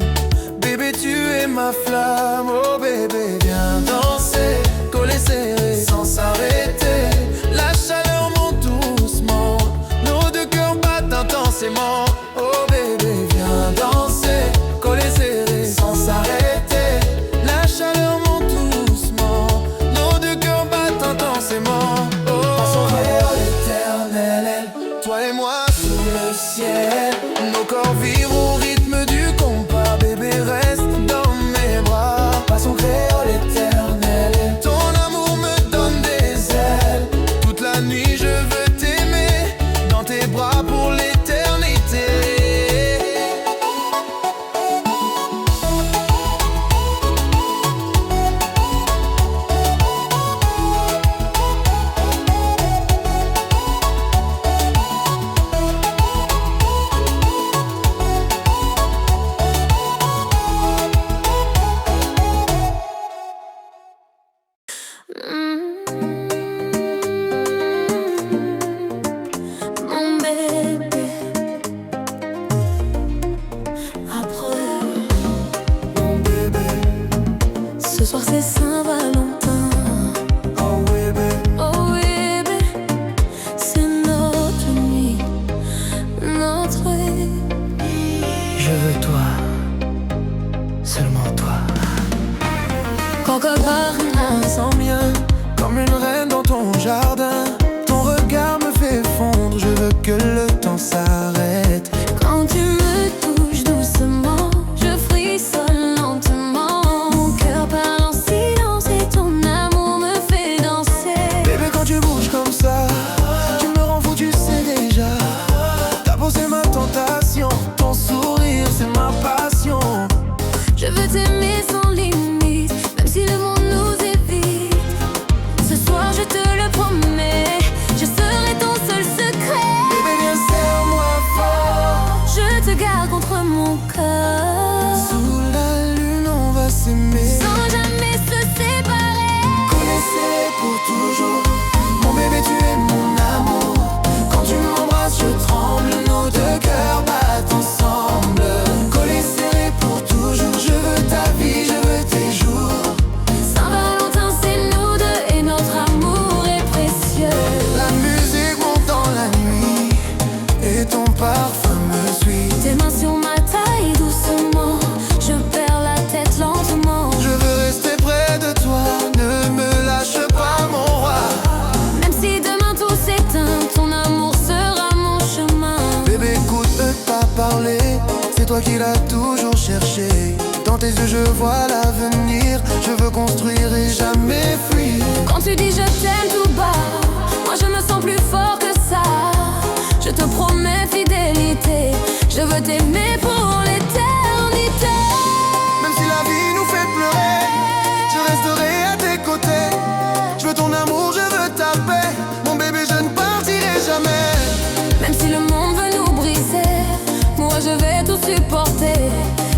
A: bébé tu es ma flamme. Oh bébé viens danser, collé serré sans s'arrêter. La chaleur monte doucement, nos deux cœurs battent intensément. Oh bébé viens danser, collé serré sans s'arrêter. La chaleur monte doucement, nos deux cœurs battent intensément. Oh, passons vers l'éternel, toi et moi sous le ciel. Nos corps vivront au rythme du compas, bébé reste dans mes bras. Passons créole éternel, ton amour me donne des ailes. Toute la nuit je veux t'aimer, dans tes bras pour l'éternité.
B: Mon bébé, après,
A: Mon bébé,
B: ce soir c'est Saint-Valentin.
A: oh bébé,
B: Oh bébé, c'est notre nuit, notre nuit.
A: je veux toi, seulement toi.
B: Coca-Cola,
A: Sens bien, comme une reine dans ton jardin. Ton regard me fait fondre, je veux que le temps s'arrête.
B: quand tu me touches doucement, je frissonne lentement. Mon cœur parle en silence et ton amour me fait danser.
A: Bébé quand tu bouges comme ça, tu me rends fou, tu sais déjà. Ta peau c'est ma tentation, ton sourire c'est ma passion.
B: Je veux t'aimer sans limite, même si le monde nous évite. Ce soir je te le promets, je serai ton seul secret.
A: Bébé viens serre-moi fort,
B: Je te garde contre mon cœur,
A: sous la lune on va s'aimer.
B: sans jamais se séparer.
A: Connaissez pour toujours, mon bébé tu es mon amour. Quand tu m'embrasses je tremble, nos deux cœurs battent ensemble. Collés serrés pour toujours, je veux ta vie, je veux tes jours.
B: Saint-Valentin c'est nous deux et notre amour est précieux.
A: La musique monte dans la nuit et ton parfum me suit.
B: Tes mains sur ma taille doucement, je perds la tête lentement.
A: Je veux rester près de toi, ne me lâche pas mon roi.
B: Même si demain tout s'éteint, ton amour sera mon chemin.
A: Bébé écoute, ne pas parler, c'est toi qui l'as toujours cherché. Dans tes yeux je vois l'avenir, je veux construire et jamais fuir.
B: Quand tu dis je t'aime tout bas, moi je me sens plus fort que ça. Je te promets fidélité, je veux t'aimer pour l'éternité.
A: Même si la vie nous fait pleurer, je resterai à tes côtés. Je veux ton amour, je veux ta paix, mon bébé je ne partirai jamais.
B: Même si le monde veut nous briser, moi je vais tout supporter.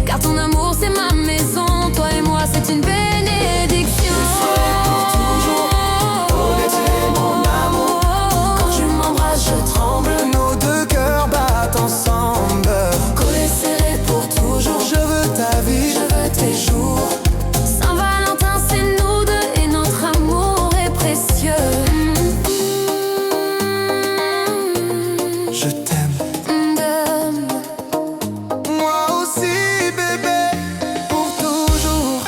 B: Car ton amour c'est ma maison, toi et moi c'est une bénédiction.
A: Pour toujours, connaître mon amour. Quand tu m'embrasses je tremble, nos deux cœurs battent ensemble. Collés serrés pour toujours, je veux ta vie, je veux tes jours.
B: Saint-Valentin c'est nous deux et notre amour est précieux.
A: Je t'aime, moi aussi bébé, pour toujours.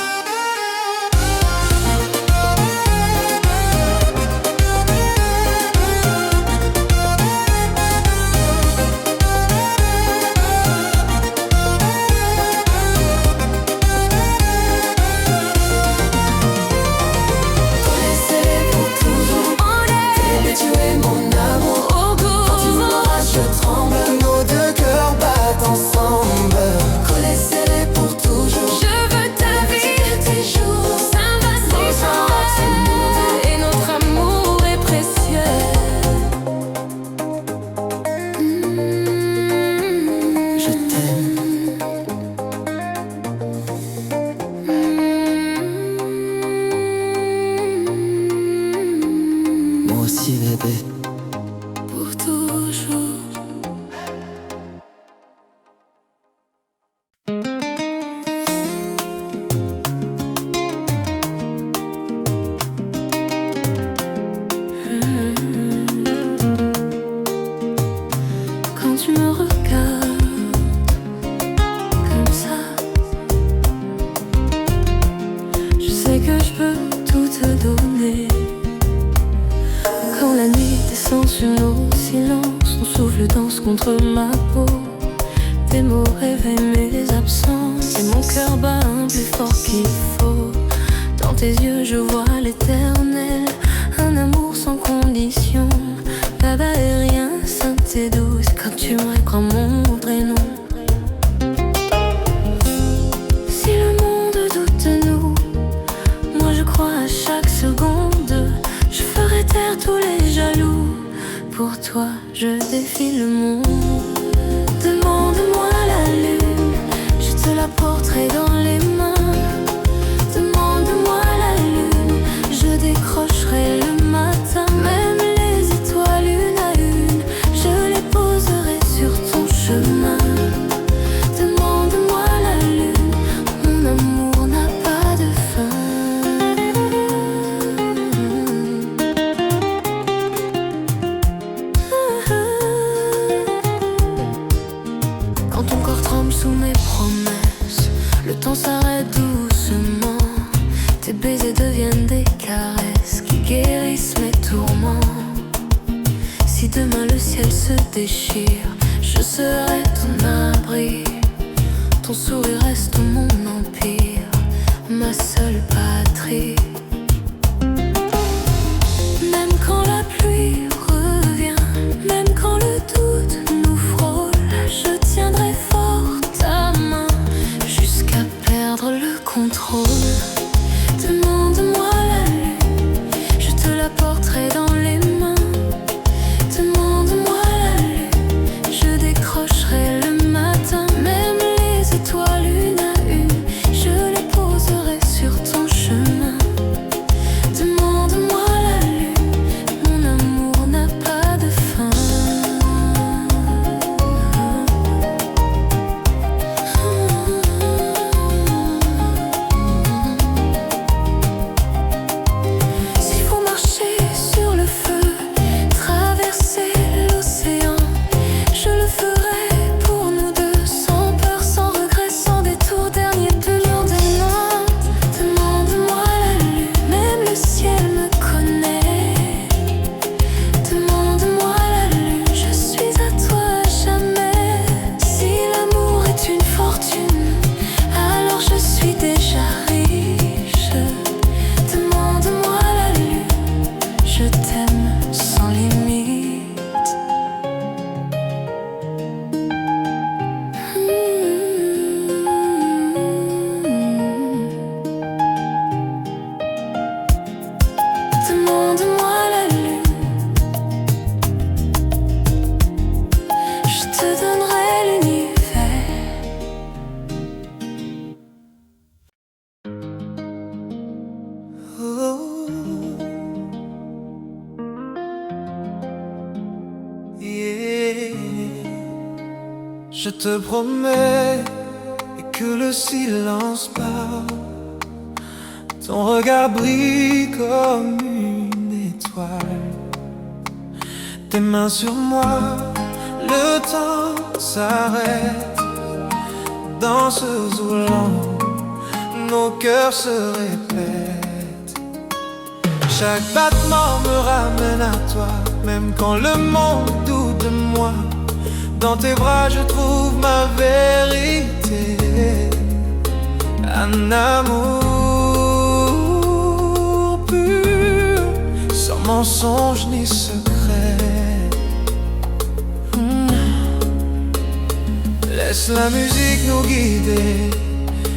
B: contre ma peau. Tes mots réveillent mes absences et mon cœur bat un plus fort qu'il faut. Dans tes yeux je vois l'éternel, un amour sans condition. Baba et rien, sainte et douce, quand tu me crois mon prénom. Si le monde doute de nous, moi je crois à chaque seconde. Je ferai taire tous les jaloux. Pour toi je défie le monde. Demande-moi la lune, je te la porterai dans les mains. Demande-moi la lune, je décrocherai le matin. Même les étoiles une à une, je les poserai sur ton chemin. Demande-moi la lune, mon amour n'a pas de fin. Quand ton corps tremble sous mes promesses, le temps s'arrête doucement. Tes baisers deviennent des caresses qui guérissent mes tourments. Si demain le ciel se déchire, je serai ton abri. Ton sourire reste mon empire, ma seule patrie. Même quand la pluie revient, même quand le doute nous frôle, je tiendrai fort ta main jusqu'à perdre le contrôle. Demande-moi la lune, je te la porterai dans les mains. Demande-moi la lune, je décrocherai le matin. Même les étoiles une à une, je les poserai sur ton chemin. Demande-moi la lune, mon amour n'a pas de fin. S'il faut marcher sur le feu, traverser l'océan, je le ferai pour nous deux, sans peur, sans regret, sans détour, dernier tenant des mains. Demande-moi la lune, même le ciel me connaît. Demande-moi la lune, je suis à toi à jamais. Si l'amour est une fortune, alors je suis déjà riche. Demande-moi la lune, je t'aime sans limite. Demande-moi la lune, je te donnerai l'univers.
A: Oh, yeah. Je te promets que le silence parle. Ton regard brille comme une étoile. Tes mains sur moi, le temps s'arrête. Danseuse au lent, nos cœurs se répètent. Chaque battement me ramène à toi, même quand le monde doute de moi. Dans tes bras je trouve ma vérité. Un amour pur, sans mensonge ni secret. Laisse la musique nous guider,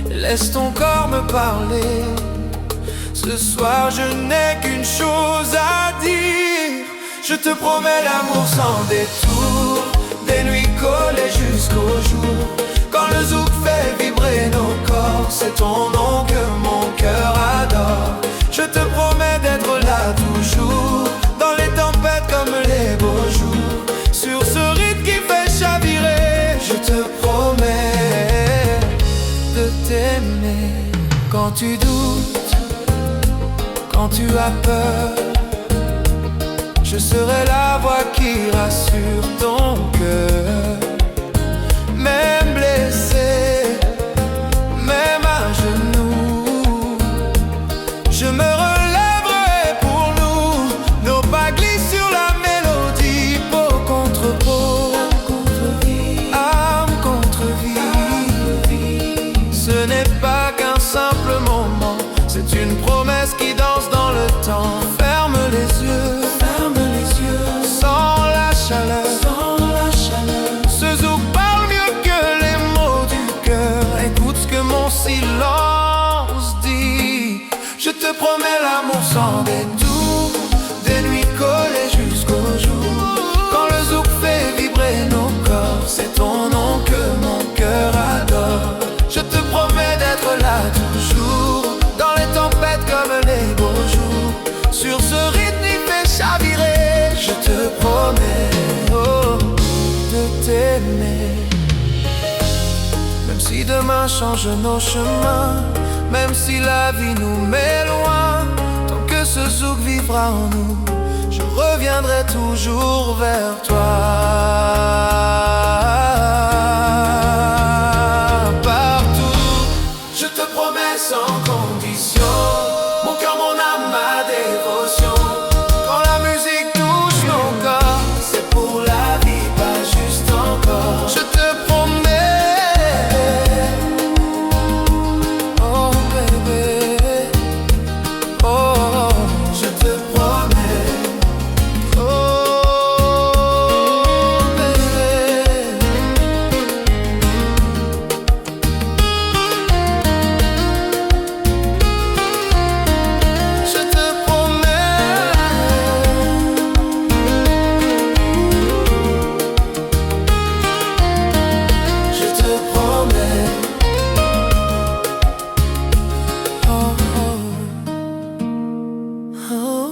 A: laisse ton corps me parler. Ce soir je n'ai qu'une chose à dire. Je te promets l'amour sans détour, des nuits collées jusqu'au jour. Quand le zouk fait vibrer nos corps, c'est ton nom que mon cœur adore. Je te promets d'être là toujours, dans les tempêtes comme les beaux jours. Sur ce rythme qui fait chavirer, je te promets de t'aimer. Quand tu doutes, quand tu as peur, je serai la voix qui rassure ton cœur. Même blessé, même à genoux, je me relèverai pour nous. Nos pas glissent sur la mélodie, peau contre peau. te promets l'amour sans détour, des nuits collées jusqu'au jour. Quand le zouk fait vibrer nos corps, c'est ton nom que mon cœur adore. Je te promets d'être là toujours, dans les tempêtes comme les beaux jours. Sur ce rythme il fait chavirer, je te promets, oh, de t'aimer. Même si demain change nos chemins, même si la vie nous met loin, tant que ce zouk vivra en nous, je reviendrai toujours vers toi. Partout, je te promets sans condition, mon cœur, mon âme, ma dévotion. Quand la musique touche nos corps, c'est pour la vie, pas juste encore. Je te promets, oh bébé, oh, je te promets, oh bébé. Je te promets, je te promets, oh, oh, oh.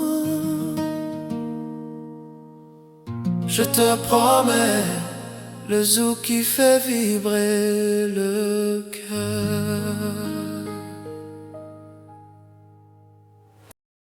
A: Je te promets, le zouk qui fait vibrer le cœur.